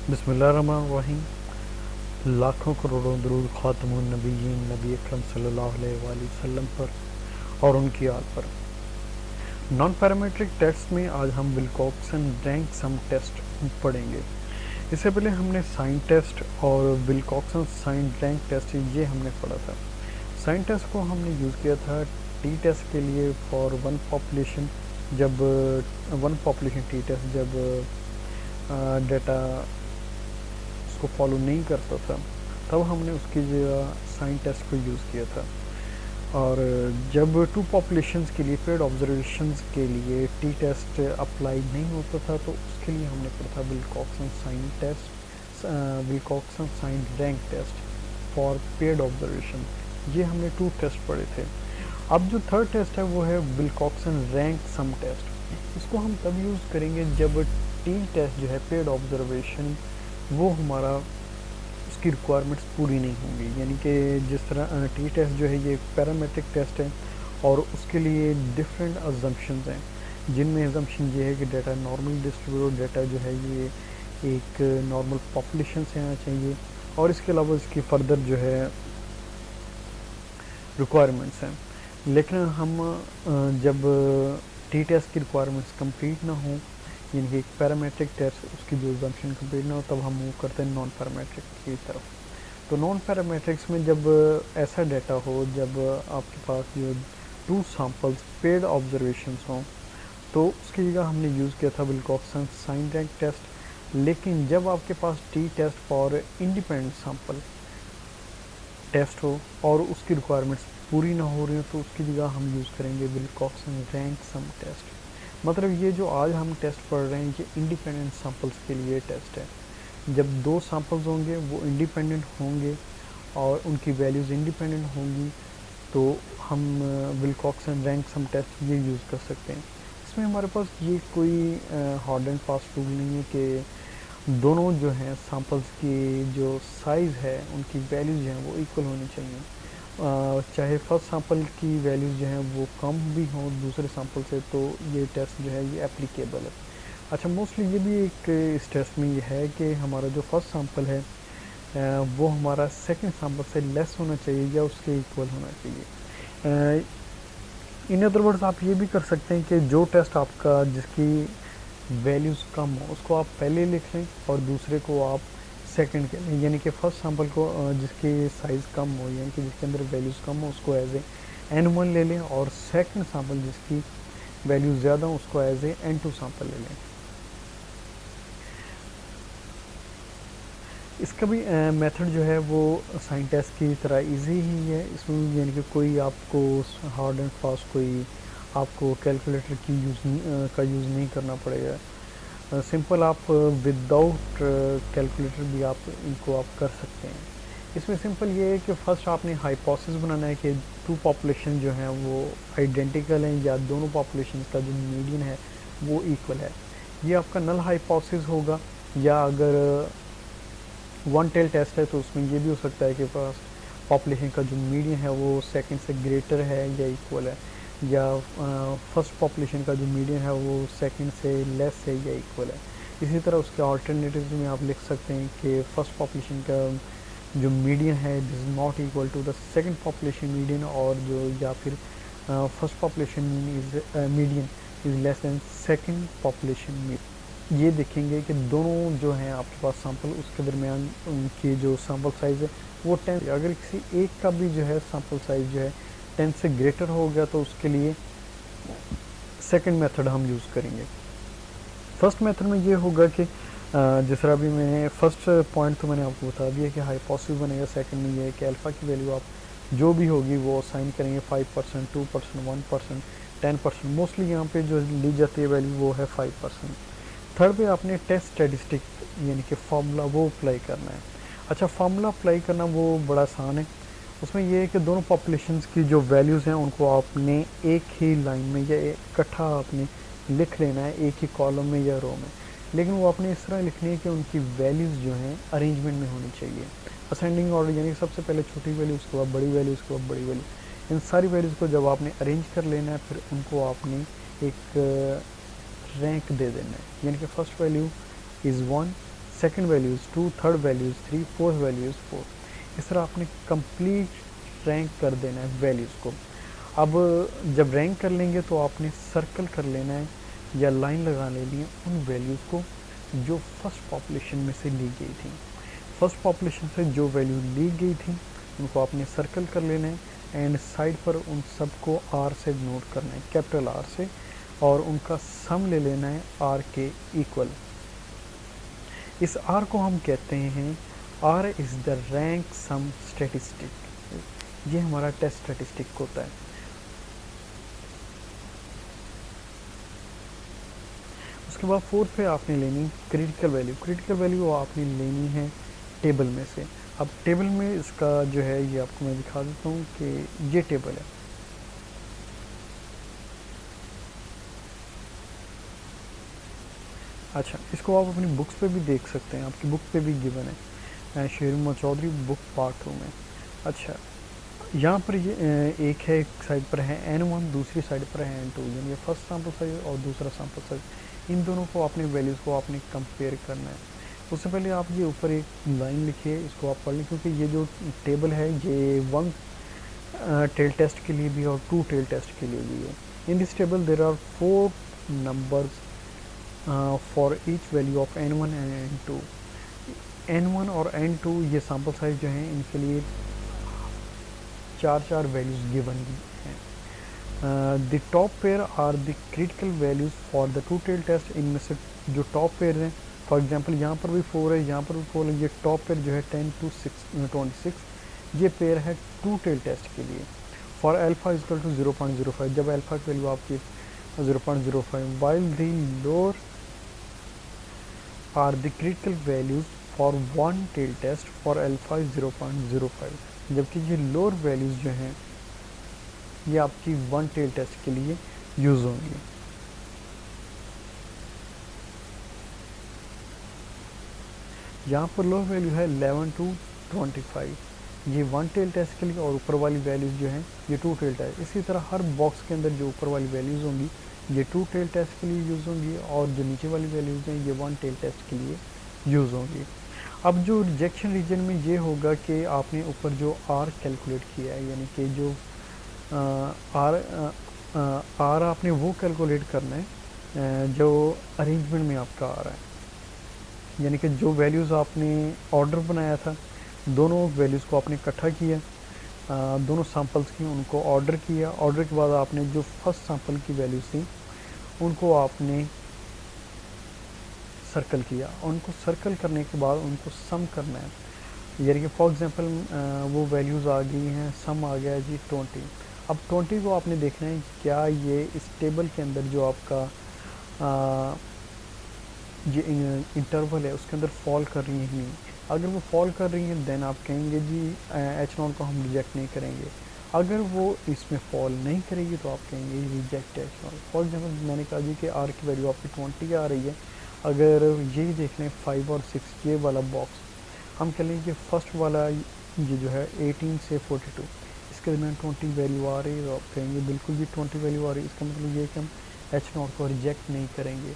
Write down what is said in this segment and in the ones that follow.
बिस्मिल्लाहिर्रहमानिर्रहीम। लाखों करोड़ों दरूद ख़ातमुन नबीयीन नबी अकरम सल्लल्लाहु अलैहि वसल्लम पर और उनकी आल पर। नॉन पैरामीट्रिक टेस्ट में आज हम विल्कॉक्सन रैंक सम टेस्ट पढ़ेंगे। इससे पहले हमने साइन टेस्ट और विल्कॉक्सन साइन रैंक टेस्ट ये हमने पढ़ा था। साइन टेस्ट को हमने यूज़ किया था टी टेस्ट के लिए फॉर वन पॉपुलेशन, जब वन पॉपुलेशन टी टेस्ट जब डेटा उसको फॉलो नहीं करता था तब हमने उसकी जगह साइन टेस्ट को यूज़ किया था। और जब टू पॉपुलेशंस के लिए पेड ऑब्जर्वेशंस के लिए टी टेस्ट अप्लाई नहीं होता था तो उसके लिए हमने पढ़ा था Wilcoxon sign test, Wilcoxon sign rank test for paired observation. ये हमने टू टेस्ट पढ़े थे। अब जो थर्ड टेस्ट है वो है विल्कॉक्सन रैंक सम टेस्ट। इसको हम तब यूज़ करेंगे जब टी टेस्ट जो है पेड ऑब्जर्वेशन वो हमारा उसकी रिक्वायरमेंट्स पूरी नहीं होंगी। यानी कि जिस तरह टी टेस्ट जो है ये पैरामेट्रिक टेस्ट है और उसके लिए डिफरेंट अजम्पशंस हैं, जिनमें अजम्पशन ये है कि डेटा नॉर्मल डिस्ट्रीब्यूटेड डेटा जो है ये एक नॉर्मल पॉपुलेशन से आना चाहिए, और इसके अलावा इसकी फर्दर जो है रिक्वायरमेंट्स हैं। लेकिन हम जब टी टेस्ट की रिक्वायरमेंट्स कंप्लीट ना हो, यानी कि एक पैरामेट्रिक टेस्ट उसकी जो एग्जाम्पशन कंप्लीट ना हो, तब हम मूव करते हैं नॉन पैरामेट्रिक की तरफ। तो नॉन पैरामेट्रिक्स में जब ऐसा डेटा हो, जब आपके पास जो टू सैम्पल्स पेड ऑब्जर्वेशंस हों, तो उसकी जगह हमने यूज़ किया था विल्कॉक्सन साइन रैंक टेस्ट। लेकिन जब आपके पास T test for independent sample test हो और उसकी रिक्वायरमेंट्स पूरी ना हो रही हो, तो उसकी जगह हम यूज़ करेंगे विल्कॉक्सन रैंक सम टेस्ट। मतलब ये जो आज हम टेस्ट पढ़ रहे हैं ये इंडिपेंडेंट सैम्पल्स के लिए टेस्ट है। जब दो सैम्पल्स होंगे वो इंडिपेंडेंट होंगे और उनकी वैल्यूज़ इंडिपेंडेंट होंगी, तो हम विल्कॉक्सन रैंक सम टेस्ट ये यूज़ कर सकते हैं। इसमें हमारे पास ये कोई हार्ड एंड फास्ट रूल नहीं है कि दोनों जो हैं सैम्पल्स की जो साइज़ है उनकी वैल्यूज़ जो हैं वो इक्वल होनी चाहिए। चाहे फर्स्ट सैंपल की वैल्यूज़ जो हैं वो कम भी हों दूसरे सैंपल से, तो ये टेस्ट जो है ये एप्लीकेबल है। अच्छा, मोस्टली ये भी एक इस टेस्ट में ये है कि हमारा जो फर्स्ट सैंपल है वो हमारा सेकंड सैंपल से लेस होना चाहिए या उसके इक्वल होना चाहिए। इन अदर वर्ड्स आप ये भी कर सकते हैं कि जो टेस्ट आपका जिसकी वैल्यूज़ कम हो उसको आप पहले लिख लें और दूसरे को आप सेकंड के लिए, यानी कि फ़र्स्ट सैंपल को जिसकी साइज़ कम हो, यानी कि जिसके अंदर वैल्यूज़ कम हो उसको एज ए N1 ले लें, और सेकंड सैंपल जिसकी वैल्यू ज़्यादा हो उसको एज ए N2 सैंपल ले लें। इसका भी मेथड जो है वो साइन टेस्ट की तरह इजी ही है। इसमें यानी कि कोई आपको हार्ड एंड फास्ट कोई आपको कैलकुलेटर की का यूज़ नहीं करना पड़ेगा। सिंपल आप विदाउट कैलकुलेटर भी आप इनको आप कर सकते हैं। इसमें सिंपल ये है कि फ़र्स्ट आपने हाइपोथेसिस बनाना है कि टू पॉपुलेशन जो हैं वो आइडेंटिकल हैं या दोनों पॉपुलेशन का जो मीडियन है वो इक्वल है। ये आपका नल हाइपोथेसिस होगा, या अगर वन टेल टेस्ट है तो उसमें ये भी हो सकता है कि फर्स्ट पॉपुलेशन का जो मीडियन है वो सेकंड से ग्रेटर है या इक्वल है, या फर्स्ट पॉपुलेशन का जो मीडियन है वो सेकंड से लेस है या इक्वल है। इसी तरह उसके ऑल्टरनेटिव्स में आप लिख सकते हैं कि फर्स्ट पॉपुलेशन का जो मीडियन है it is not equal to the second population median, और जो या फिर first population median is less than second population median. ये देखेंगे कि दोनों जो हैं आपके पास सैंपल उसके दरमियान उनकी जो सैंपल साइज़ है वो 10, अगर किसी एक का भी जो है सैंपल साइज़ जो है 10 से ग्रेटर हो गया तो उसके लिए सेकंड मेथड हम यूज़ करेंगे। फर्स्ट मेथड में ये होगा कि जिस तरह अभी मैंने फर्स्ट पॉइंट तो मैंने आपको बता दिया कि हाइपोथेसिस बनेगा। सेकंड में ये है कि अल्फ़ा की वैल्यू आप जो भी होगी वो साइन करेंगे 5%, 2%, 1%, 10%। मोस्टली यहाँ पे जो ली जाती है वैल्यू वो है 5%। थर्ड पे आपने टेस्ट स्टैटिस्टिक यानी कि फार्मूला वो अप्लाई करना है। अच्छा, फार्मूला अप्लाई करना वो बड़ा आसान है। उसमें ये है कि दोनों पॉपुलेशंस की जो वैल्यूज़ हैं उनको आपने एक ही लाइन में या इकट्ठा आपने लिख लेना है, एक ही कॉलम में या रो में। लेकिन वो आपने इस तरह लिखनी है कि उनकी वैल्यूज़ जो हैं अरेंजमेंट में होनी चाहिए, असेंडिंग ऑर्डर, यानी सबसे पहले छोटी वैल्यू, उसके बाद बड़ी वैल्यू, उसके बाद बड़ी वैल्यू। इन सारी वैल्यूज़ को जब आपने अरेंज कर लेना है फिर उनको आपने एक रैंक दे देना है, यानी कि first value is 1, second value is 2, third value is 3, fourth value is 4। इस तरह आपने कंप्लीट रैंक कर देना है वैल्यूज़ को। अब जब रैंक कर लेंगे तो आपने सर्कल कर लेना है या लाइन लगा लेनी है उन वैल्यूज़ को जो फर्स्ट पॉपुलेशन में से ली गई थी। फर्स्ट पॉपुलेशन से जो वैल्यू ली गई थी उनको आपने सर्कल कर लेना है एंड साइड पर उन सबको आर से नोट करना है, कैपिटल आर से, और उनका सम ले लेना है आर के इक्वल। इस आर को हम कहते हैं R is the rank sum statistic. ये हमारा टेस्ट स्टैटिस्टिक होता है। उसके बाद फोर्थ पे आपने लेनी क्रिटिकल वैल्यू। क्रिटिकल वैल्यू आपने लेनी है टेबल में से। अब टेबल में इसका जो है ये आपको मैं दिखा देता हूँ कि ये टेबल है। अच्छा, इसको आप अपनी बुक्स पे भी देख सकते हैं, आपकी बुक पे भी गिवन है, शेर मोहम्मद चौधरी बुक पार्ट 2 में। अच्छा, यहाँ पर ये एक है, एक साइड पर है N1, दूसरी साइड पर है N2, यानी फर्स्ट सैम्पल साइज और दूसरा सैम्पल साइज। इन दोनों को अपने वैल्यूज़ को आपने कंपेयर करना है। उससे पहले आप ये ऊपर एक लाइन लिखिए, इसको आप पढ़ लें, क्योंकि ये जो टेबल है ये 1 टेल टेस्ट के लिए भी और 2 टेल टेस्ट के लिए भी है। In this table there are 4 numbers for each value of N1 and N2। N1 और N2 ये सैम्पल साइज जो हैं इनके लिए 4 वैल्यूज़ गिवन हैं। The top pair are the critical values for the 2 tail test. इनमें से जो टॉप पेयर हैं, फॉर एग्जांपल यहाँ पर भी 4 है, यहाँ पर भी 4 है, ये टॉप पेयर जो है 10 to 26, ये पेयर है 2 टेल टेस्ट के लिए। फॉर अल्फा इक्वल टू 0.05, जब अल्फा की वैल्यू आपकी 0.05, while the lower are the critical values for 1 tail test for alpha 0.05, जबकि ये लोअर वैल्यूज़ जो हैं ये आपकी 1 टेल टेस्ट के लिए यूज़ होंगी। यहाँ पर लोअर वैल्यू है 11 to 25, ये 1 टेल टेस्ट के लिए, और ऊपर वाली वैल्यूज़ जो हैं ये 2 टेल टेस्ट। इसी तरह हर बॉक्स के अंदर जो ऊपर वाली वैल्यूज़ होंगी ये 2 टेल टेस्ट के लिए यूज़ होंगी, और जो नीचे वाली वैल्यूज़ हैं ये 1 टेल टेस्ट के लिए यूज़ होंगी। अब जो रिजेक्शन रीजन में ये होगा कि आपने ऊपर जो आर कैलकुलेट किया है, यानी कि जो आर आपने वो कैलकुलेट करना है जो अरेंजमेंट में आपका आ रहा है, यानी कि जो वैल्यूज़ आपने ऑर्डर बनाया था दोनों वैल्यूज़ को आपने इकट्ठा किया, दोनों सैम्पल्स की उनको ऑर्डर किया। ऑर्डर के बाद आपने जो फर्स्ट सैम्पल की वैल्यूज़ थी उनको आपने सर्कल किया, उनको सर्कल करने के बाद उनको सम करना है, यानी कि फॉर एग्जांपल वो वैल्यूज़ आ गई हैं, सम आ गया जी 20। अब 20 को आपने देखना है क्या ये इस टेबल के अंदर जो आपका ये इंटरवल है उसके अंदर फॉल कर रही है कि नहीं। अगर वो फॉल कर रही है देन आप कहेंगे जी H0 को हम रिजेक्ट नहीं करेंगे। अगर वो इसमें फॉल नहीं करेगी तो आप कहेंगे रिजेक्ट H0। फॉर एग्जांपल मैंने कहा जी कि R की वैल्यू आपकी 20 आ रही है, अगर यही देख लें 5 और 6 ये वाला बॉक्स, हम कह लें कि फर्स्ट वाला ये जो है 18 से 42, इसके दरमियान 20 वैल्यू आ रही है, तो आप कहेंगे बिल्कुल भी 20 वैल्यू आ रही है, इसका मतलब ये कि हम H0 को रिजेक्ट नहीं करेंगे।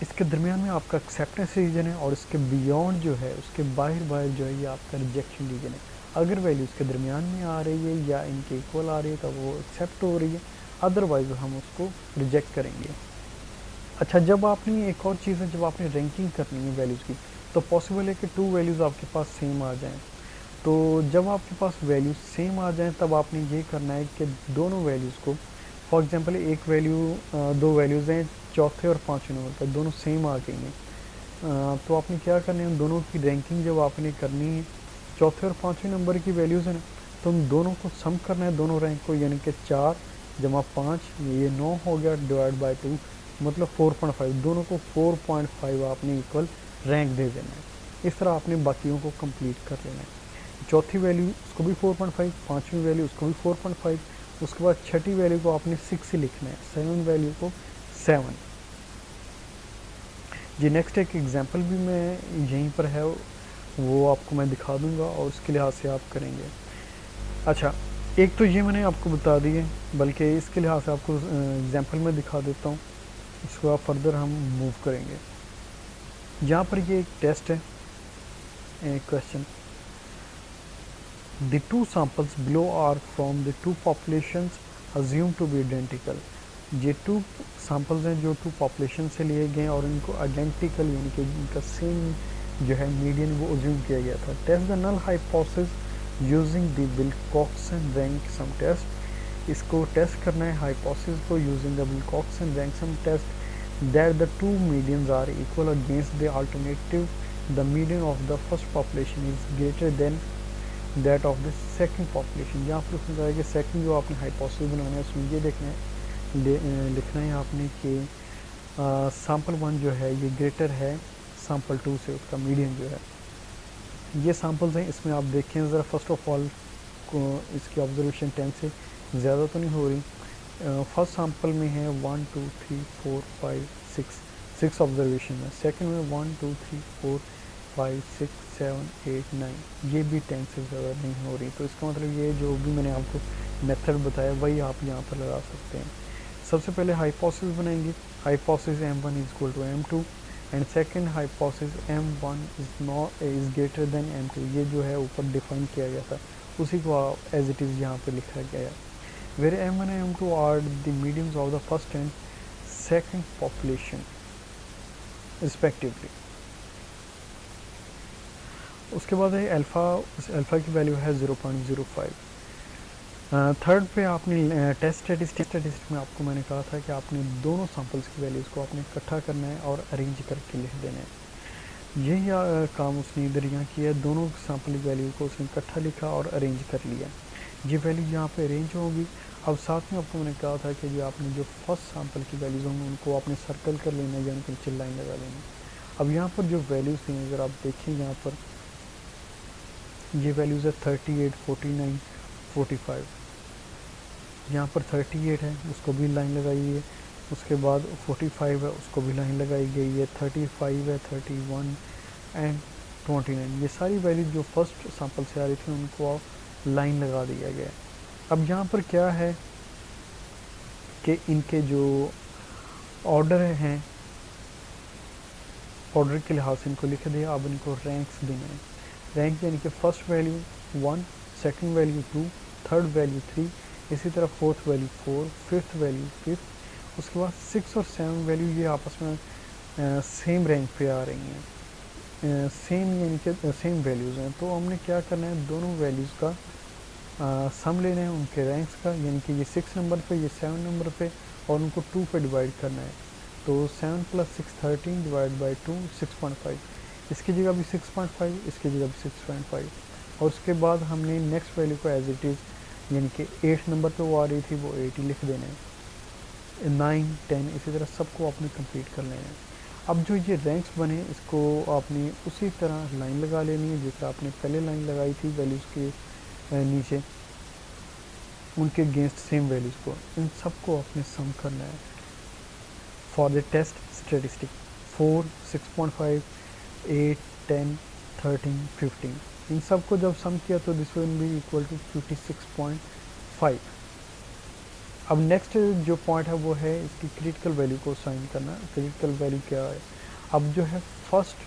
इसके दरमियान में आपका एक्सेप्टेंस रीजन है, और इसके बियॉन्ड जो है उसके बाहर जो है ये आपका रिजेक्शन रीजन है। अगर वैल्यू इसके दरमियान में आ रही है या इनके इक्वल आ रही है तो वो एक्सेप्ट हो रही है, अदरवाइज हम उसको रिजेक्ट करेंगे। अच्छा, जब आपने एक और चीज़ है, जब आपने रैंकिंग करनी है वैल्यूज़ की तो पॉसिबल है कि 2 वैल्यूज़ आपके पास सेम आ जाएँ। तो जब आपके पास वैल्यूज़ सेम आ जाएँ तब आपने ये करना है कि दोनों वैल्यूज़ को, फॉर एग्जांपल एक वैल्यू, 2 वैल्यूज़ हैं चौथे और पाँचवें नंबर पर, दोनों सेम आ गई हैं, तो आपने क्या करना है, उन दोनों की रैंकिंग जब आपने करनी है, चौथे और पाँचवें नंबर की वैल्यूज़ हैं ना, तो उन दोनों को सम करना है, दोनों रैंक को, यानी कि 4 जमा 5 ये 9 हो गया, डिवाइड बाई 2 मतलब 4.5, दोनों को 4.5 आपने इक्वल रैंक दे देना है। इस तरह आपने बाकियों को कंप्लीट कर लेना है। चौथी वैल्यू उसको भी 4.5, पाँचवीं वैल्यू उसको भी 4.5, उसके बाद छठी वैल्यू को आपने 6 ही लिखना है, 7 वैल्यू को 7। जी नेक्स्ट एक एग्जांपल भी मैं यहीं पर है वो आपको मैं दिखा दूंगा और उसके लिहाज से आप करेंगे। अच्छा, एक तो ये मैंने आपको बता दी है, बल्कि इसके लिहाज से आपको एग्जांपल में दिखा देता हूँ, इसको आप फर्दर हम मूव करेंगे। यहाँ पर ये एक टेस्ट है, question, the two samples below are from the two populations assume to be identical. ये टू सैम्पल्स हैं जो टू पॉपुलेशन से लिए गए और इनको आइडेंटिकल यानी कि इनका सेम जो है मीडियन वो अज्यूम किया गया था। Test the null hypothesis using the Wilcoxon rank sum test. इसको टेस्ट करना है हाइपोथेसिस को using the Wilcoxon rank sum test that the two medians are equal against the alternative the median of the first population is greater than that of the second population। यहाँ पर उसने कहा कि second जो आपने hypothesis बनाना है उसमें ये देखना है, लिखना है आपने कि सैम्पल वन जो है ये ग्रेटर है सैम्पल टू से, उसका मीडियन जो है। ये सैम्पल्स हैं, इसमें आप देखें ज़रा फर्स्ट ऑफ ऑल को इसकी ऑब्जर्वेशन 10 से ज़्यादा तो नहीं हो रही। फर्स्ट सैम्पल में है 1 2 3 4 5 6 ऑब्जर्वेशन है। सेकंड में 1 2 3 4 5 6 7 8 9, ये भी 10 से ज़्यादा नहीं हो रही। तो इसका मतलब ये जो भी मैंने आपको मेथड बताया वही आप यहाँ पर लगा सकते हैं। सबसे पहले हाइपोथेसिस बनाएंगे, hypothesis m1 is equal to m2 and second hypothesis m1 is greater than m2। ये जो है ऊपर डिफाइन किया गया था उसी को एज इट इज़ यहाँ पर लिखा गया है। where m1 and m2 are the medians of the first and second population respectively। उसके बाद है अल्फ़ा, अल्फ़ा की वैल्यू है 0.05। थर्ड पे आपने टेस्ट स्टैटिस्टिक में आपको मैंने कहा था कि आपने दोनों सैम्पल्स की वैल्यूज़ को आपने इकट्ठा करना है और अरेंज करके लिख देना है। यही काम उसने इधर यहाँ किया, दोनों सैम्पल की वैल्यू को उसने इकट्ठा लिखा और अरेंज कर लिया। ये वैल्यू यहाँ पे अरेंज होगी। अब साथ में आपको मैंने कहा था कि जो आपने जो फर्स्ट सैम्पल की वैल्यूज़ होंगी उनको आपने सर्कल कर लेना है या उनको नीचे लाइन लगा लेना। अब यहाँ पर जो वैल्यूज़ थी अगर आप देखें यहाँ पर ये वैल्यूज़ है 38 49 45। यहाँ पर 38 है उसको भी लाइन लगाई है, उसके बाद 45 है उसको भी लाइन लगाई गई है, 35 है 31 एंड 29। ये सारी वैल्यूज जो फर्स्ट सैम्पल से आ रही थी उनको लाइन लगा दिया गया। अब यहाँ पर क्या है कि इनके जो ऑर्डर हैं ऑर्डर के लिहाज से इनको लिख दिया। अब इनको रैंक्स देना है, रैंक यानी कि first value 1, second value 2, third value 3, इसी तरह फोर्थ वैल्यू 4, फिफ्थ वैल्यू 5, उसके बाद 6 और 7 वैल्यू ये आपस में सेम रैंक पे आ रही हैं, सेम यानी कि सेम वैल्यूज़ हैं। तो हमने क्या करना है, दोनों वैल्यूज़ का सम लेना है उनके रैंक्स का, यानी कि ये 6 नंबर पे ये 7 नंबर पे, और उनको 2 पे डिवाइड करना है। तो 7 + 6 13 डिवाइड बाई 2 6.5, इसकी जगह भी 6.5, इसकी जगह भी 6.5। और उसके बाद हमने नेक्स्ट वैल्यू को एज इट इज़ यानी कि 8 नंबर पे वो आ रही थी वो 80 लिख देना है। 9 10 इसी तरह सबको आपने कंप्लीट कर लेना है। अब जो ये रैंक्स बने इसको आपने उसी तरह लाइन लगा लेनी है जिस तरह आपने पहले लाइन लगाई थी वैल्यूज़ के नीचे, उनके अगेंस्ट सेम वैल्यूज़ को, इन सबको आपने सम करना है फॉर द टेस्ट स्टेटिस्टिक 4 6.5 8 10 13 15। इन सबको जब सम किया तो this will be equal to 56.5। अब नेक्स्ट जो पॉइंट है वो है इसकी क्रिटिकल वैल्यू को साइन करना। क्रिटिकल वैल्यू क्या है, अब जो है फर्स्ट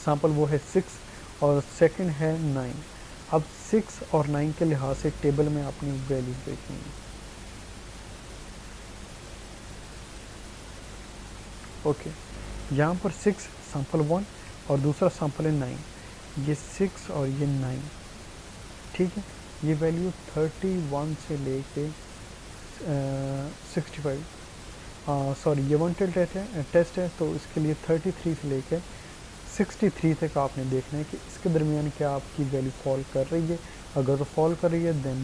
सैम्पल वो है 6 और सेकंड है 9। अब 6 और 9 के लिहाज से टेबल में आपने वैल्यूज देखेंगे। ओके, यहाँ पर 6 सैम्पल 1 और दूसरा सैम्पल है 9, ये 6 और ये 9, ठीक है। ये वैल्यू 31 से लेके 65, सॉरी ये वन टेस्ट है तो इसके लिए 33 से लेके 63 तक आपने देखना है कि इसके दरमियान क्या आपकी वैल्यू फॉल कर रही है। अगर तो फॉल कर रही है then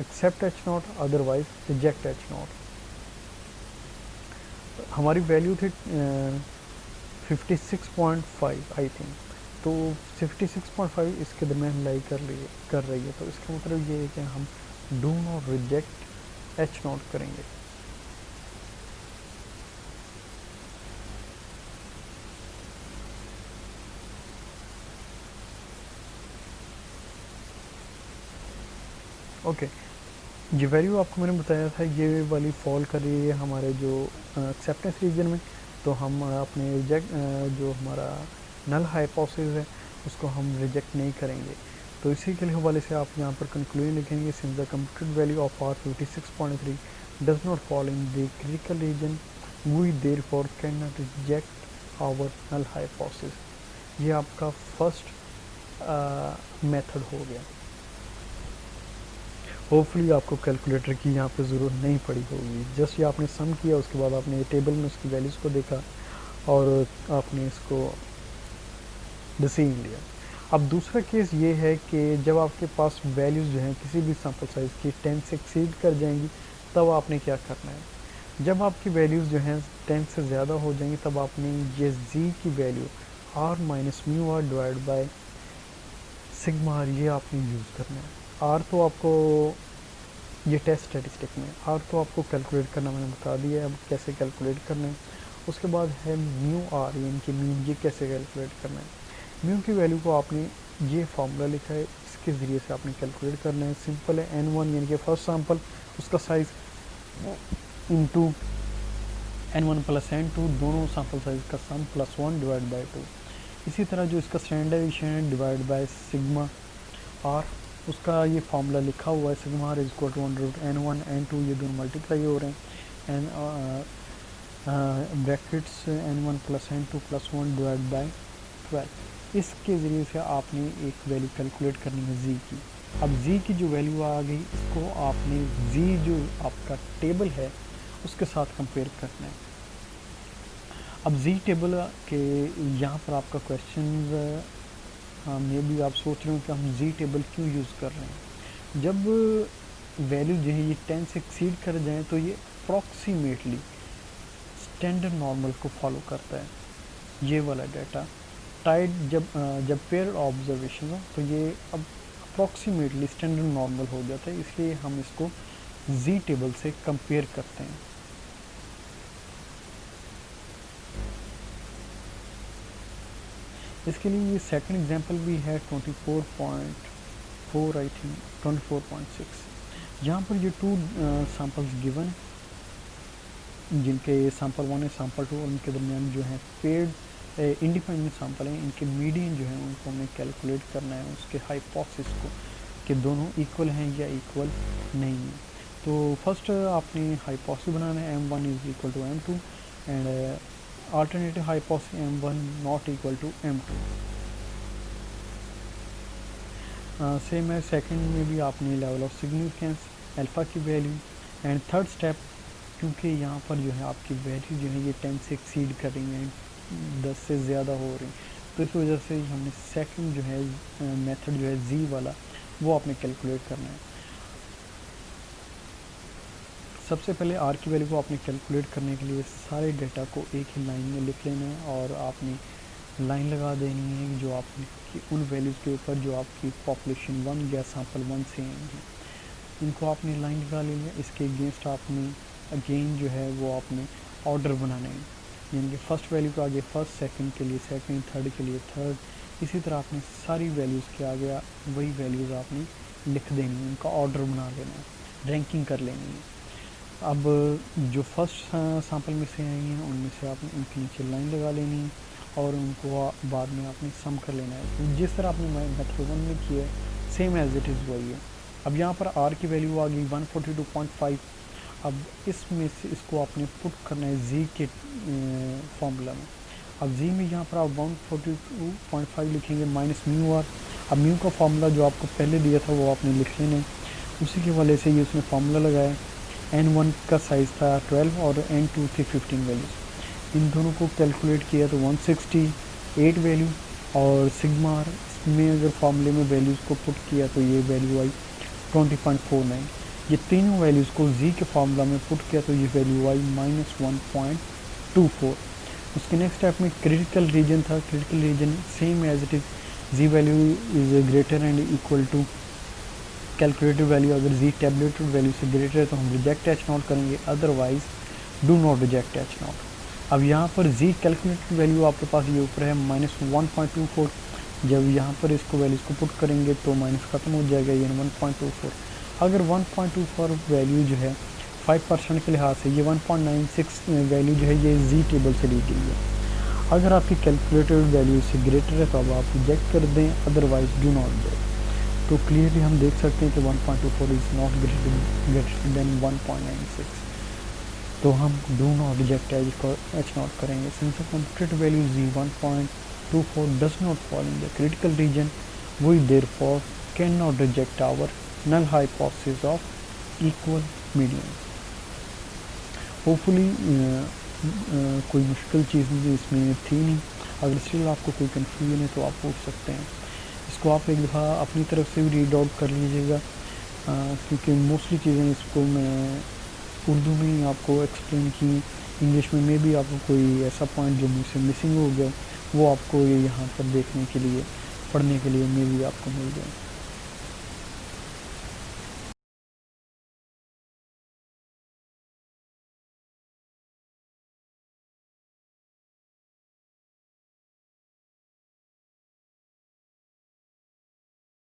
accept H0, otherwise reject H0। हमारी वैल्यू थी 56.5 आई थिंक, तो 56.5 इसके दरमियान लाई कर रही है। तो इसका मतलब ये है कि हम डू नॉट रिजेक्ट H0 करेंगे। ओके, ये वैल्यू आपको मैंने बताया था ये वाली फॉल कर रही है हमारे जो एक्सेप्टेंस रीजन में, तो हम अपने रिजेक्ट जो हमारा नल हाइपोथेसिस है उसको हम रिजेक्ट नहीं करेंगे। तो इसी के हवाले से आप यहाँ पर कंक्लूजन लिखेंगे, since the computed value of R 56.3 does not fall in the critical region we therefore can not reject our null hypothesis. ये आपका फर्स्ट मेथड हो गया। होपफुली आपको कैलकुलेटर की यहाँ पे ज़रूरत नहीं पड़ी होगी, जस्ट ये आपने सम किया, उसके बाद आपने टेबल में उसकी वैल्यूज़ को देखा और आपने इसको डिसीजन लिया। अब दूसरा केस ये है कि जब आपके पास वैल्यूज़ जो हैं किसी भी सैम्पल साइज़ की 10 से एक्सीड कर जाएंगी, तब आपने क्या करना है। जब आपकी वैल्यूज़ जो हैं 10 से ज़्यादा हो जाएंगी, तब आपने ये z की value r minus mu R divide by sigma R ये आपने यूज़ करना है। r तो आपको ये टेस्ट स्टैटिस्टिक में r तो आपको कैलकुलेट करना मैंने बता दिया है, अब कैसे कैलकुलेट करना है। उसके बाद है म्यू आर यानी कि मीन, ये कैसे कैलकुलेट करना है। म्यू की वैल्यू को आपने ये फार्मूला लिखा है, इसके ज़रिए से आपने कैलकुलेट करना है। सिंपल है, n1 यानी कि फर्स्ट सैम्पल उसका size into n1 plus n2 दोनों सैम्पल साइज़ का सम प्लस 1 डिवाइड बाई 2। इसी तरह जो इसका स्टैंडर्डेशन है डिवाइड बाय सिग्मा आर, उसका ये फार्मूला लिखा हुआ है, sigma R is equal to √n1 n2 ये दोनों मल्टीप्लाई हो रहे हैं, in brackets n1 plus n2 plus 1 divide by 12। इसके ज़रिए से आपने एक वैल्यू कैलकुलेट करनी है z की। अब z की जो वैल्यू आ गई, इसको आपने z जो आपका टेबल है उसके साथ कंपेयर करना है। अब z टेबल के यहाँ पर आपका क्वेश्चन में भी आप सोच रहे हो कि हम z टेबल क्यों यूज़ कर रहे हैं। जब वैल्यू जो है ये 10 से एक्सीड कर जाए तो ये अप्रॉक्सीमेटली स्टैंडर्ड नॉर्मल को फॉलो करता है। ये वाला डाटा टाइड जब पेयर ऑब्जर्वेशन हो तो ये अब अप्रॉक्सीमेटली स्टैंडर्ड नॉर्मल हो जाता है, इसलिए हम इसको z टेबल से कंपेयर करते हैं। इसके लिए ये सेकंड एग्जांपल भी है 24.4 आई थिंक 24.6। यहाँ पर ये 2 सैम्पल्स गिवन, जिनके सैम्पल 1 है सैम्पल 2 और उनके दरमियान जो है पेड इंडिपेंडेंट सैम्पल हैं, इनके मीडियन जो है उनको हमें कैलकुलेट करना है, उसके हाइपोथेसिस को कि दोनों इक्वल हैं या इक्वल नहीं है। तो फर्स्ट आपने हाइपोथेसिस बनाना है m1 is equal to m2 and alternative hypothesis m1 not equal to m2। Same है, सेकंड में भी आपने लेवल ऑफ सिग्निफिकेंस अल्फ़ा की वैल्यू एंड थर्ड स्टेप, क्योंकि यहाँ पर जो है आपकी वैल्यू जो है ये 10 से एक्सीड कर रही हैं, 10 से ज़्यादा हो रही, तो इस वजह से हमने सेकंड जो है मेथड जो है z वाला वो आपने कैलकुलेट करना है। सबसे पहले r की वैल्यू को आपने कैलकुलेट करने के लिए सारे डेटा को एक ही लाइन में लिख लेना है और आपने लाइन लगा देनी है जो आपकी उन वैल्यूज़ के ऊपर जो आपकी पॉपुलेशन 1 या सैम्पल 1 से आई हैं, इनको आपने लाइन लगा लेनी है। इसके अगेंस्ट आपने अगेन जो है वो आपने ऑर्डर बनाना है, यानी कि फर्स्ट वैल्यू के आगे फर्स्ट, सेकंड के लिए सेकंड, थर्ड के लिए थर्ड, इसी तरह आपने सारी वैल्यूज़ के आगे वही वैल्यूज़ आपने लिख देनी है, उनका ऑर्डर बना लेना है, रैंकिंग कर लेनी है। अब जो फर्स्ट सैम्पल में से आई हैं उनमें से आपने उनके नीचे लाइन लगा लेनी है और उनको बाद में आपने सम कर लेना है, जिस तरह आपने मेथड 1 में किया है सेम एज इट इज़ वही है। अब यहाँ पर r की वैल्यू आ गई 142.5। अब इसमें से इसको आपने पुट करना है z के फॉर्मूला में। अब z में यहाँ पर आप 142.5 लिखेंगे माइनस म्यू आर। अब म्यू का फार्मूला जो आपको पहले दिया था वो आपने लिख लेना है, उसी के वाले से ये उसने फार्मूला लगाया। n1 का साइज़ था 12 और n2 थी 15 वैल्यूज़, इन दोनों को कैलकुलेट किया तो 168 वैल्यू और सिग्मा आर में अगर फार्मूले में वैल्यूज़ को पुट किया तो ये वैल्यू आई 20.49। ये तीनों वैल्यूज़ को z के फार्मूला में पुट किया तो ये वैल्यू आई -1.24। उसके नेक्स्ट स्टेप में क्रिटिकल रीजन था, critical region same as it is z value is greater and equal to calculated value. अगर z टेबलेटेड वैल्यू से ग्रेटर है तो हम रिजेक्ट h0 करेंगे, otherwise do not reject h0। अब यहाँ पर z कैलकुलेटेड वैल्यू आपके पास ये ऊपर है -1.24। जब यहाँ पर इसको वैल्यूज़ को पुट करेंगे तो माइनस ख़त्म हो जाएगा, ये 1.24। अगर 1.24 वैल्यू जो है 5% के लिहाज से ये 1.96 वैल्यू जो है ये जी टेबल से ली गई है। अगर आपकी कैलकुलेटेड वैल्यू से ग्रेटर है तो अब आप रिजेक्ट कर दें, अदरवाइज डू नॉट रिजेक्ट। तो क्लियरली हम देख सकते हैं कि 1.24 इज़ नॉट ग्रेटर देन 1.96, तो हम डू नॉट रिजेक्ट एज को एच नॉट करेंगे। Since the computed value Z 1.24 does not fall in the critical region, we therefore can not reject our null hypothesis of equal medium. Hopefully कोई मुश्किल चीज़ इसमें थी नहीं। अगर स्टिल आपको कोई कन्फ्यूजन है तो आप पूछ सकते हैं। इसको आप एक दफ़ा अपनी तरफ से भी रीड आउट कर लीजिएगा, क्योंकि मोस्टली चीज़ें इसको मैं उर्दू में ही आपको एक्सप्लेन की, इंग्लिश में भी आपको कोई ऐसा पॉइंट जो मुझसे मिसिंग हो गया वो आपको ये यहाँ पर देखने के लिए, पढ़ने के लिए मे भी आपको मिल जाए।